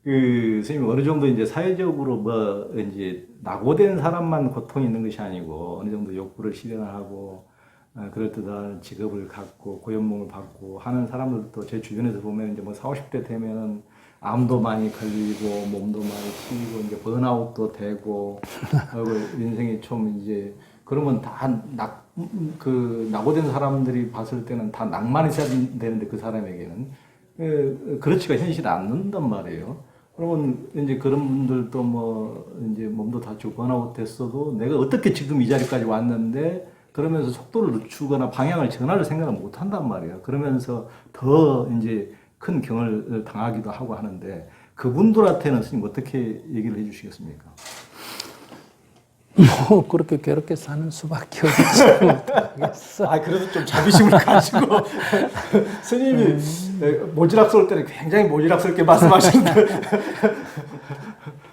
선생님 어느 정도 이제 사회적으로 뭐 이제 낙오된 사람만 고통이 있는 것이 아니고 어느 정도 욕구를 실현하고 그럴듯한 직업을 갖고 고연봉을 받고 하는 사람들도 제 주변에서 보면 이제 뭐 40, 50대 되면은 암도 많이 걸리고 몸도 많이 튀고 이제 번아웃도 되고 인생이 좀 이제 그러면 낙오된 사람들이 봤을 때는 다 낭만이 있어야 되는데 그 사람에게는 그렇지가 현실이 않는단 말이에요. 그러면 이제 그런 분들도 뭐 이제 몸도 다치고 번아웃 됐어도 내가 어떻게 지금 이 자리까지 왔는데 그러면서 속도를 늦추거나 방향을 전환을 생각을 못 한단 말이에요. 그러면서 더 이제 큰 경을 당하기도 하고 하는데 그분들한테는 스님 어떻게 얘기를 해주시겠습니까? 뭐 그렇게 괴롭게 사는 수밖에 없지 못하겠어. 아 그래도 좀 자비심을 가지고 스님이 모지락스러울 때는 굉장히 모지락스럽게 말씀하시는데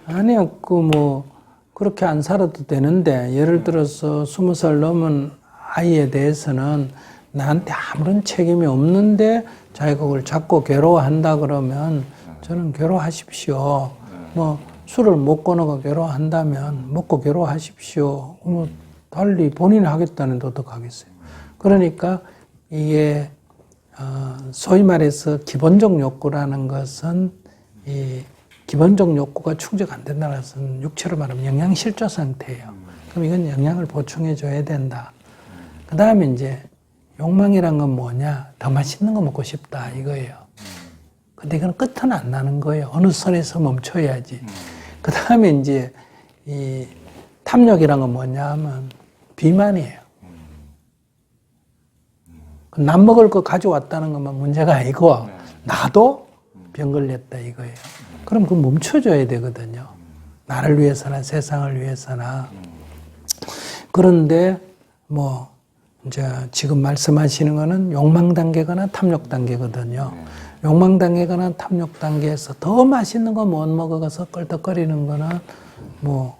아니요, 그 뭐 그렇게 안 살아도 되는데 예를 들어서 20살 넘은 아이에 대해서는 나한테 아무런 책임이 없는데 자기가 그걸 자꾸 괴로워한다 그러면 저는 괴로워하십시오. 뭐 술을 못 끊어가 괴로워한다면 먹고 괴로워하십시오. 뭐 달리 본인이 하겠다는데 어떡하겠어요. 그러니까 이게 소위 말해서 기본적 욕구라는 것은 이 기본적 욕구가 충족 안 된다는 것은 육체로 말하면 영양실조 상태예요. 그럼 이건 영양을 보충해 줘야 된다. 그 다음에 이제 욕망이란 건 뭐냐? 더 맛있는 거 먹고 싶다 이거예요. 근데 이건 끝은 안 나는 거예요. 어느 선에서 멈춰야지. 그 다음에 이제 이 탐욕이란 건 뭐냐 하면 비만이에요. 남 먹을 거 가져왔다는 것만 문제가 아니고 나도 병 걸렸다 이거예요. 그럼 그거 멈춰줘야 되거든요. 나를 위해서나 세상을 위해서나. 그런데 뭐 이제 지금 말씀하시는 거는 욕망 단계거나 탐욕 단계거든요. 욕망 단계거나 탐욕 단계에서 더 맛있는 거 못 먹어서 껄떡거리는 거는 뭐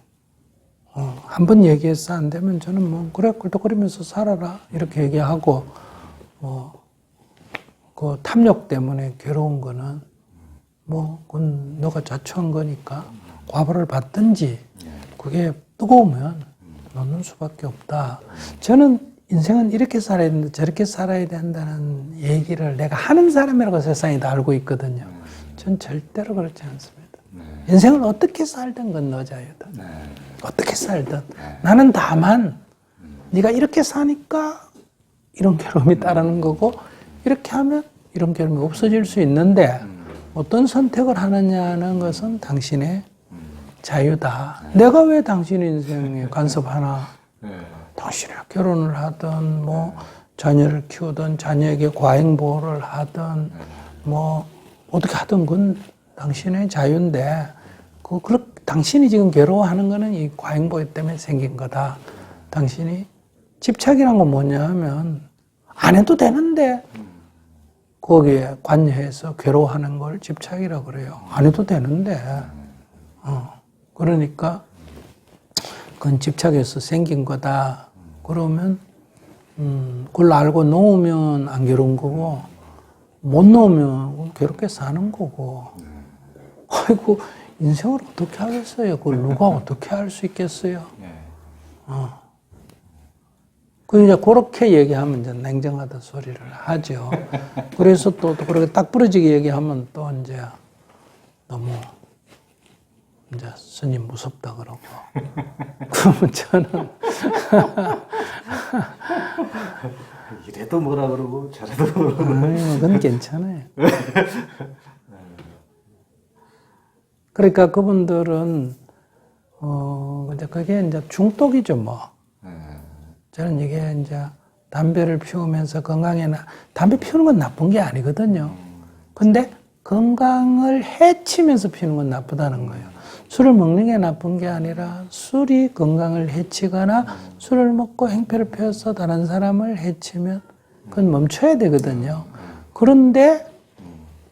한 번 얘기해서 안 되면 저는 뭐 그래 껄떡거리면서 살아라 이렇게 얘기하고 그 탐욕 때문에 괴로운 거는 뭐 그건 너가 자초한 거니까 과보를 받든지 그게 뜨거우면 놓는 수밖에 없다. 저는 인생은 이렇게 살아야 된다, 저렇게 살아야 된다는 얘기를 내가 하는 사람이라고 세상이 다 알고 있거든요. 전 절대로 그렇지 않습니다. 인생을 어떻게 살든 건 너 자유다. 어떻게 살든. 나는 다만 네가 이렇게 사니까 이런 괴로움이 따르는 거고 이렇게 하면 이런 괴로움이 없어질 수 있는데 어떤 선택을 하느냐는 것은 당신의 자유다. 내가 왜 당신 인생에 간섭하나? 당신이 결혼을 하든 뭐 자녀를 키우든 자녀에게 과잉보호를 하든 뭐 어떻게 하든 그건 당신의 자유인데 당신이 지금 괴로워하는 거는 이 과잉보호 때문에 생긴 거다. 당신이 집착이란 건 뭐냐 하면 안 해도 되는데 거기에 관여해서 괴로워하는 걸 집착이라고 그래요. 안 해도 되는데 그러니까 그건 집착해서 생긴 거다. 그러면 그걸 알고 놓으면 안 괴로운 거고 못 놓으면 괴롭게 사는 거고. 아이고 인생을 어떻게 하겠어요? 그걸 누가 어떻게 할 수 있겠어요? 그 이제 그렇게 얘기하면 이제 냉정하다 소리를 하죠. 그래서 또 그렇게 딱 부러지게 얘기하면 또 이제 너무 이제 스님 무섭다 그러고. 그러면 저는 이래도 뭐라 그러고 저래도 뭐라 그러고. 그건 괜찮아요. 그러니까 그분들은 이제 그게 이제 중독이죠 뭐. 저는 이게 이제 담배를 피우면서 담배 피우는 건 나쁜 게 아니거든요. 근데 건강을 해치면서 피우는 건 나쁘다는 거예요. 술을 먹는 게 나쁜 게 아니라 술이 건강을 해치거나 술을 먹고 행패를 피워서 다른 사람을 해치면 그건 멈춰야 되거든요. 그런데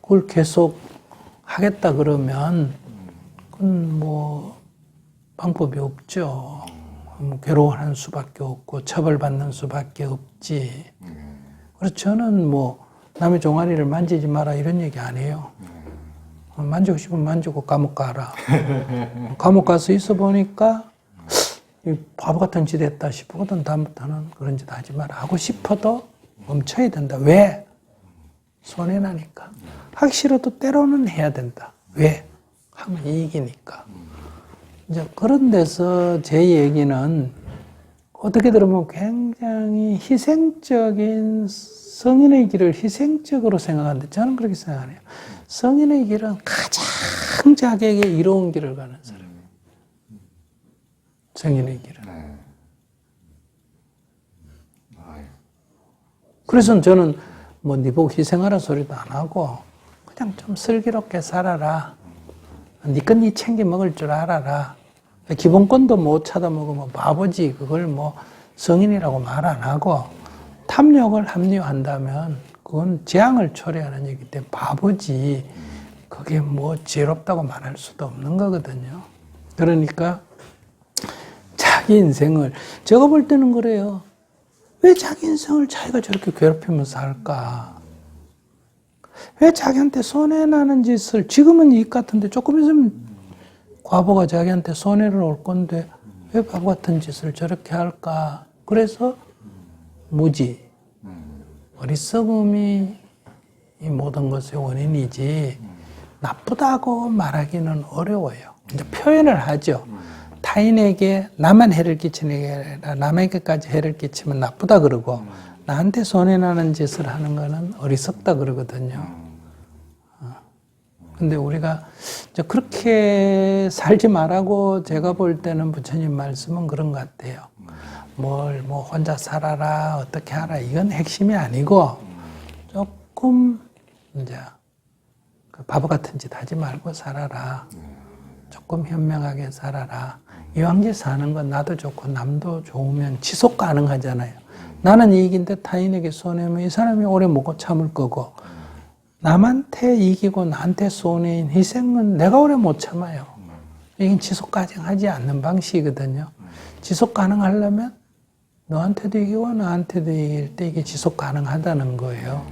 그걸 계속 하겠다 그러면 그건 뭐 방법이 없죠. 괴로워하는 수밖에 없고 처벌받는 수밖에 없지. 그래서 저는 뭐 남의 종아리를 만지지 마라 이런 얘기 안 해요. 만지고 싶으면 만지고 감옥 가라. 감옥 가서 있어 보니까 이 바보 같은 짓 했다 싶거든. 다음부터는 그런 짓 하지 마라. 하고 싶어도 멈춰야 된다. 왜? 손해나니까. 하기 싫어도 때로는 해야 된다. 왜? 하면 이익이니까. 이제 그런 데서 제 얘기는 어떻게 들으면 굉장히 희생적인 성인의 길을 희생적으로 생각하는데 저는 그렇게 생각 안 해요. 성인의 길은 가장 자기에게 이로운 길을 가는 사람이에요. 성인의 길은. 네. 아유. 그래서 저는 뭐 네 보고 희생하라 소리도 안 하고 그냥 좀 슬기롭게 살아라. 네 건 네 챙겨 먹을 줄 알아라. 기본권도 못 찾아 먹으면 바보지. 그걸 뭐 성인이라고 말 안 하고 탐욕을 합리화한다면 그건 재앙을 초래하는 얘기기 때문에 바보지. 그게 뭐 지혜롭다고 말할 수도 없는 거거든요. 그러니까 자기 인생을 제가 볼 때는 그래요. 왜 자기 인생을 자기가 저렇게 괴롭히면서 살까? 왜 자기한테 손해나는 짓을 지금은 이익 같은데 조금 있으면 과보가 자기한테 손해를 올 건데 왜 바보 같은 짓을 저렇게 할까? 그래서 무지, 어리석음이 이 모든 것의 원인이지 나쁘다고 말하기는 어려워요. 이제 표현을 하죠. 타인에게 나만 해를 끼치는 게 아니라 남에게까지 해를 끼치면 나쁘다 그러고 나한테 손해나는 짓을 하는 거는 어리석다 그러거든요. 근데 우리가 이제 그렇게 살지 말라고 제가 볼 때는 부처님 말씀은 그런 것 같아요. 뭘 뭐 혼자 살아라 어떻게 하라 이건 핵심이 아니고 조금 이제 그 바보 같은 짓 하지 말고 살아라. 조금 현명하게 살아라. 이왕제 사는 건 나도 좋고 남도 좋으면 지속 가능하잖아요. 나는 이익인데 타인에게 손해면 이 사람이 오래 먹고 참을 거고 남한테 이기고 나한테 손해인 희생은 내가 오래 못 참아요. 이건 지속 가능하지 않는 방식이거든요. 지속 가능하려면 너한테도 이기고 나한테도 이길 때 이게 지속 가능하다는 거예요.